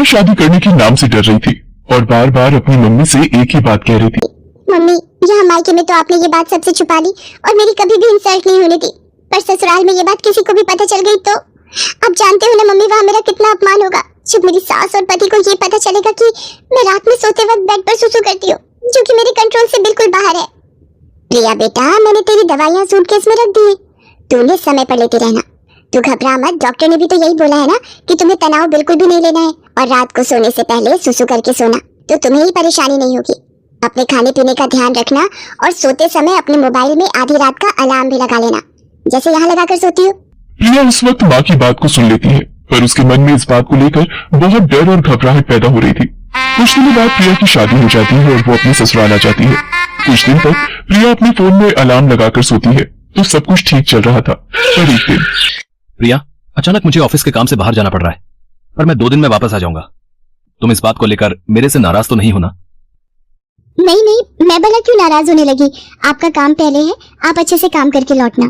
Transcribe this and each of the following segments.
शादी करने के नाम से डर रही थी और बार बार अपनी मम्मी से एक ही बात कह रही थी। मम्मी, यहाँ मायके में तो आपने ये बात सबसे छुपा ली और मेरी कभी भी इंसल्ट नहीं होने दी, पर ससुराल में ये बात किसी को भी पता चल गई तो अब जानते हो ना मम्मी, वहाँ मेरा कितना अपमान होगा जब मेरी सास और पति को ये पता चलेगा कि मैं रात में सोते वक्त बेड पर सुसु करती हूँ, जो कि मेरे कंट्रोल से बिल्कुल बाहर है। प्रिया बेटा, मैंने तेरी दवाइयाँ सूटकेस में रख दी है, तूने समय पर लेती रहना। तू घबरा मत, डॉक्टर ने भी तो यही बोला है ना कि तुम्हें तनाव बिल्कुल भी नहीं लेना है और रात को सोने से पहले सुसु करके सोना, तो तुम्हें ही परेशानी नहीं होगी। अपने खाने पीने का ध्यान रखना और सोते समय अपने मोबाइल में आधी रात का अलार्म भी लगा लेना, जैसे यहाँ लगा कर सोती हो। प्रिया उस वक्त माँ की बात को सुन लेती है, पर उसके मन में इस बात को लेकर बहुत डर और घबराहट पैदा हो रही थी। कुछ दिनों बाद प्रिया की शादी हो जाती है और वो अपने ससुराल आ जाती है। कुछ दिन तक प्रिया अपने फोन में अलार्म लगाकर सोती है तो सब कुछ ठीक चल रहा था, पर एक दिन प्रिया, अचानक मुझे ऑफिस के काम से बाहर जाना पड़ रहा है, पर मैं 2 दिन में वापस आ जाऊंगा। तुम इस बात को लेकर मेरे से नाराज तो नहीं हो ना? नहीं, मैं भला क्यों नाराज होने लगी, आपका काम पहले है, आप अच्छे से काम करके लौटना।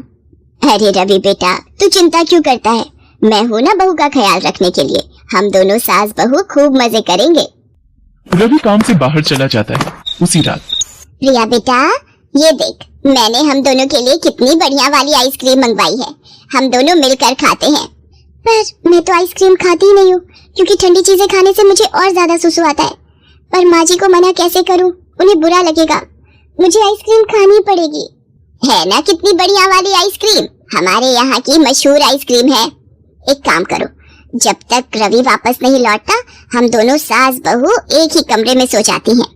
अरे रवि बेटा, तू चिंता क्यों करता है, मैं हूँ ना बहू का ख्याल रखने के लिए, हम दोनों सास बहू खूब मजे करेंगे। रवि काम से बाहर चला जाता है। उसी रात प्रिया बेटा, ये देख, मैंने हम दोनों के लिए कितनी बढ़िया वाली आइसक्रीम मंगवाई है, हम दोनों मिलकर खाते हैं। पर मैं तो आइसक्रीम खाती ही नहीं हूँ, क्योंकि ठंडी चीजें खाने से मुझे और ज्यादा सुसु आता है। पर माँ जी को मना कैसे करूँ, उन्हें बुरा लगेगा, मुझे आइसक्रीम खानी पड़ेगी। है ना कितनी बढ़िया वाली आइसक्रीम, हमारे यहाँ की मशहूर आइसक्रीम है। एक काम करो, जब तक रवि वापस नहीं लौटता हम दोनों सास बहू एक ही कमरे में सो जाती हैं।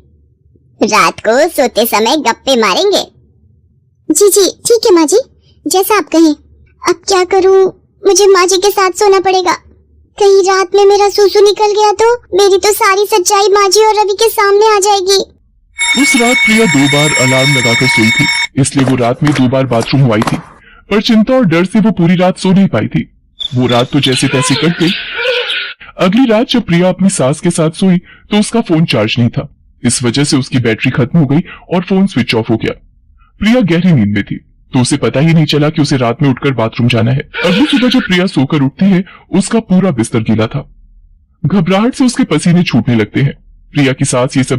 रात को सोते समय गप्पे मारेंगे। जी ठीक है माँ जी, जैसा आप कहें। अब क्या करूँ, मुझे माँ जी के साथ सोना पड़ेगा, कहीं रात में मेरा सुसु निकल गया तो मेरी तो सारी सच्चाई माँ जी और रवि के सामने आ जाएगी। उस रात प्रिया 2 बार अलार्म लगाकर सोई थी, इसलिए वो रात में 2 बार बाथरूम आई थी, पर चिंता और डर से वो पूरी रात सो नहीं पाई थी। वो रात तो जैसे तैसे कट गई। अगली रात जब प्रिया अपनी सास के साथ सोई तो उसका फोन चार्ज नहीं था, इस वजह से उसकी बैटरी खत्म हो गई और फोन स्विच ऑफ हो गया। प्रिया गहरी नींद में थी तो उसे पता ही नहीं चला कि उसे रात में उठकर बाथरूम जाना है। अगली सुबह जब प्रिया सोकर उठती है उसका पूरा बिस्तर गीला था, घबराहट से उसके पसीने छूटने लगते हैं। प्रिया की सास ये सब